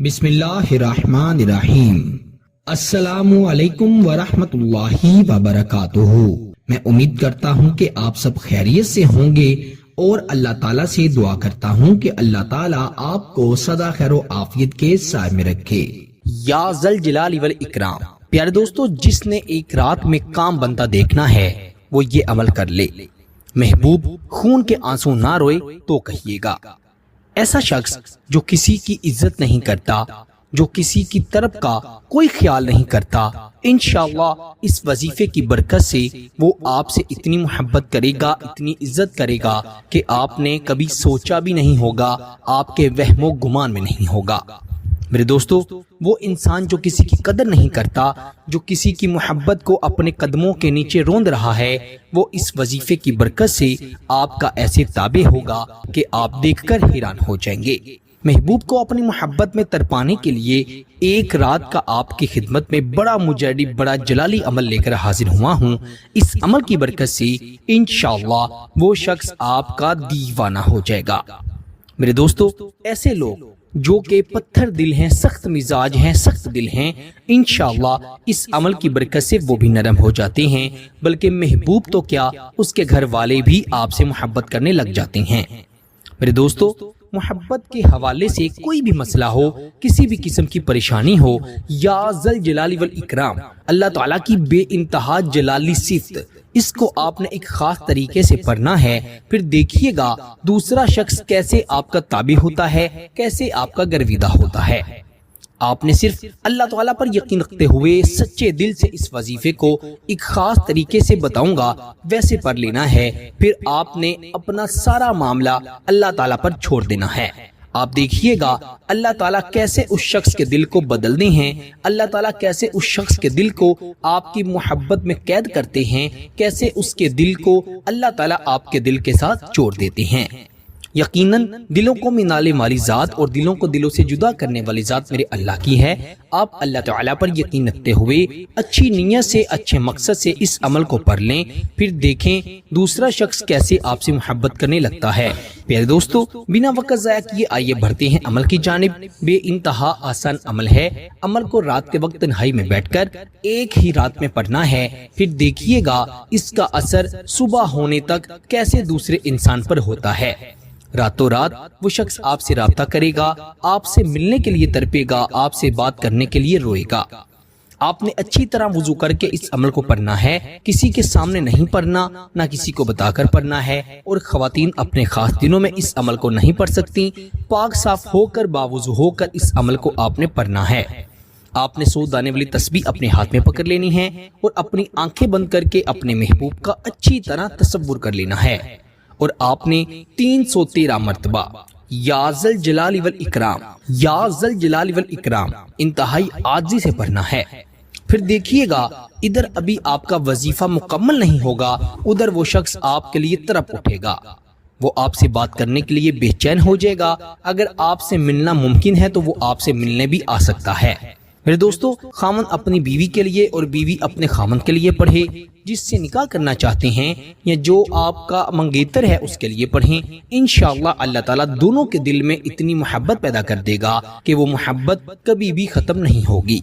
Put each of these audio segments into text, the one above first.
بسم اللہ الرحمن الرحیم۔ السلام علیکم ورحمۃ اللہ وبرکاتہ۔ میں امید کرتا ہوں کہ آپ سب خیریت سے ہوں گے اور اللہ تعالیٰ سے دعا کرتا ہوں کہ اللہ تعالیٰ آپ کو سدا خیر و عافیت کے سائے میں رکھے۔ یا ذل جلال والاکرام۔ پیارے دوستو، جس نے ایک رات میں کام بنتا دیکھنا ہے وہ یہ عمل کر لے۔ محبوب خون کے آنسو نہ روئے تو کہیے گا۔ ایسا شخص جو کسی کی عزت نہیں کرتا، جو کسی کی طرف کا کوئی خیال نہیں کرتا، انشاءاللہ اس وظیفے کی برکت سے وہ آپ سے اتنی محبت کرے گا، اتنی عزت کرے گا کہ آپ نے کبھی سوچا بھی نہیں ہوگا، آپ کے وہم و گمان میں نہیں ہوگا۔ میرے دوستو، وہ انسان جو کسی کی قدر نہیں کرتا، جو کسی کی محبت کو اپنے قدموں کے نیچے روند رہا ہے، وہ اس وظیفے کی برکت سے آپ کا ایسے تابع ہوگا کہ آپ دیکھ کر حیران ہو جائیں گے۔ محبوب کو اپنی محبت میں ترپانے کے لیے ایک رات کا آپ کی خدمت میں بڑا مجرب، بڑا جلالی عمل لے کر حاضر ہوا ہوں۔ اس عمل کی برکت سے انشاءاللہ وہ شخص آپ کا دیوانہ ہو جائے گا۔ میرے دوستو، ایسے لوگ جو کہ پتھر دل ہیں، سخت مزاج ہیں، سخت دل ہیں، انشاءاللہ اس عمل کی برکت سے وہ بھی نرم ہو جاتے ہیں، بلکہ محبوب تو کیا، اس کے گھر والے بھی آپ سے محبت کرنے لگ جاتے ہیں۔ میرے دوستو، محبت کے حوالے سے کوئی بھی مسئلہ ہو، کسی بھی قسم کی پریشانی ہو، یا ذل جلال والاکرام، اللہ تعالیٰ کی بے انتہا جلالی صفت، اس کو آپ نے ایک خاص طریقے سے پڑھنا ہے۔ پھر دیکھیے گا دوسرا شخص کیسے آپ کا تابع ہوتا ہے، کیسے آپ کا گرویدہ ہوتا ہے۔ آپ نے صرف اللہ تعالیٰ پر یقین رکھتے ہوئے سچے دل سے اس وظیفے کو ایک خاص طریقے سے بتاؤں گا ویسے پڑھ لینا ہے، پھر آپ نے اپنا سارا معاملہ اللہ تعالیٰ پر چھوڑ دینا ہے۔ آپ دیکھیے گا اللہ تعالیٰ کیسے اس شخص کے دل کو بدلتے ہیں، اللہ تعالیٰ کیسے اس شخص کے دل کو آپ کی محبت میں قید کرتے ہیں، کیسے اس کے دل کو اللہ تعالیٰ آپ کے دل کے ساتھ جوڑ دیتے ہیں۔ یقیناً دلوں کو منانے والی ذات اور دلوں کو دلوں سے جدا کرنے والی ذات میرے اللہ کی ہے۔ آپ اللہ تعالیٰ پر یقین رکھتے ہوئے اچھی نیت سے، اچھے مقصد سے اس عمل کو پڑھ لیں، پھر دیکھیں دوسرا شخص کیسے آپ سے محبت کرنے لگتا ہے۔ پیارے دوستو، بنا وقت ضائع کیے آئیے بڑھتے ہیں عمل کی جانب۔ بے انتہا آسان عمل ہے۔ عمل کو رات کے وقت تنہائی میں بیٹھ کر ایک ہی رات میں پڑھنا ہے، پھر دیکھیے گا اس کا اثر صبح ہونے تک کیسے دوسرے انسان پر ہوتا ہے۔ راتوں رات وہ شخص آپ سے رابطہ کرے گا، آپ سے ملنے کے لیے تڑپے گا، آپ سے بات کرنے کے لیے روئے گا۔ آپ نے اچھی طرح وضو کر کے اس عمل کو پڑھنا ہے، کسی کے سامنے نہیں پڑھنا، نہ کسی کو بتا کر پڑھنا ہے، اور خواتین اپنے خاص دنوں میں اس عمل کو نہیں پڑھ سکتی۔ پاک صاف ہو کر، باوضو ہو کر اس عمل کو آپ نے پڑھنا ہے۔ آپ نے 100 دانے والی تسبیح اپنے ہاتھ میں پکڑ لینی ہے اور اپنی آنکھیں بند کر کے اپنے محبوب کا اچھی طرح تصور کر لینا ہے، اور آپ نے 313 مرتبہ یا ذل جلال والاکرام، یا ذل جلال والاکرام انتہائی عاجزی سے پڑھنا ہے۔ پھر دیکھیے گا ادھر ابھی آپ کا وظیفہ مکمل نہیں ہوگا، ادھر وہ شخص آپ کے لیے تڑپ اٹھے گا، وہ آپ سے بات کرنے کے لیے بے چین ہو جائے گا۔ اگر آپ سے ملنا ممکن ہے تو وہ آپ سے ملنے بھی آ سکتا ہے۔ میرے دوستو، خاوند اپنی بیوی کے لیے اور بیوی اپنے خاوند کے لیے پڑھے، جس سے نکاح کرنا چاہتے ہیں یا جو آپ کا منگیتر ہے اس کے لیے پڑھیں۔ انشاءاللہ اللہ تعالیٰ دونوں کے دل میں اتنی محبت پیدا کر دے گا کہ وہ محبت کبھی بھی ختم نہیں ہوگی۔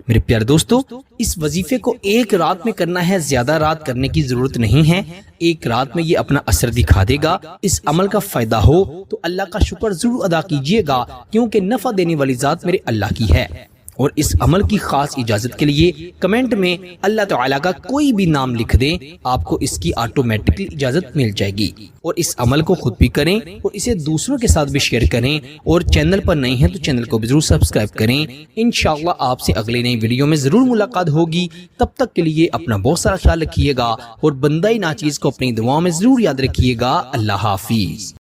میرے پیارے دوستو، اس وظیفے کو ایک رات میں کرنا ہے، زیادہ رات کرنے کی ضرورت نہیں ہے۔ ایک رات میں یہ اپنا اثر دکھا دے گا۔ اس عمل کا فائدہ ہو تو اللہ کا شکر ضرور ادا کیجیے گا، کیونکہ نفع دینے والی ذات میرے اللہ کی ہے۔ اور اس عمل کی خاص اجازت کے لیے کمنٹ میں اللہ تعالیٰ کا کوئی بھی نام لکھ دیں، آپ کو اس کی آٹومیٹکلی اجازت مل جائے گی۔ اور اس عمل کو خود بھی کریں اور اسے دوسروں کے ساتھ بھی شیئر کریں، اور چینل پر نئے ہیں تو چینل کو بھی ضرور سبسکرائب کریں۔ انشاءاللہ آپ سے اگلی نئی ویڈیو میں ضرور ملاقات ہوگی۔ تب تک کے لیے اپنا بہت سارا خیال رکھیے گا اور بندہ ناچیز کو اپنی دعاؤں میں ضرور یاد رکھیے گا۔ اللہ حافظ۔